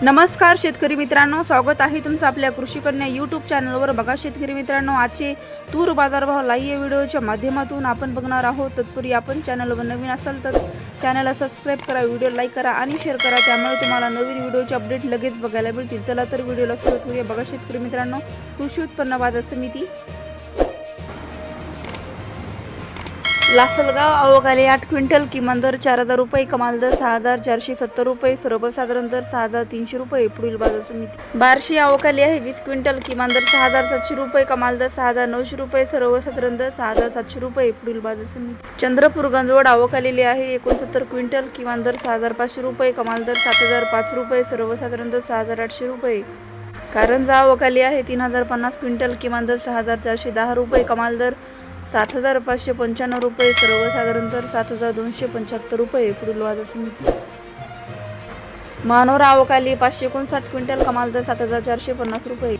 नमस्कार शेतकरी मित्रांनो, स्वागत आहे तुमचं आपल्या कृषी कन्या यूट्यूब चॅनलवर। बघा शेतकरी मित्रांनो, आजचे तूर बाजारभाव लाईव्ह व्हिडिओच्या माध्यमातून आपण बघणार आहोत। तत्पूर्वी आपण चॅनलवर नवीन असाल तर चॅनलला सबस्क्राईब करा, व्हिडिओ लाईक करा आणि शेअर करा, त्यामुळे तुम्हाला नवीन व्हिडिओचे अपडेट लगेच बघायला मिळतील। चला तर व्हिडिओला सुरुवात करूया। बघा शेतकरी मित्रांनो, कृषी उत्पन्न बाजार समिती लासलगाव आवकाले 8 क्विंटल, किमान दर 4000 रुपये, कमाल दर 6470 रुपये, सर्वसाधारण दर 6300 रुपये। पुढील बाजार समिती बार्शी आवकाले आहे 20 क्विंटल, किमान दर 6700 रुपये, कमाल दर 6900 रुपये, सर्वसाधारण दर 6700 रुपये। पुढील बाजार समिती चंद्रपूर गंजवड आवकालेली आहे 69 क्विंटल, किमान दर 6500 रुपये, कमाल दर 7005 रुपये, सर्वसाधारण दर 6800 रुपये। कारंजा आवकाली आहे 3050 क्विंटल, किमान दर 6410 रुपये, कमाल दर 7595 रुपये, सर्वसाधारण दर 7275 रुपये। पुढील बाजार समिती मानोरा आवकाली 559 क्विंटल, कमाल दर 7450 रुपये।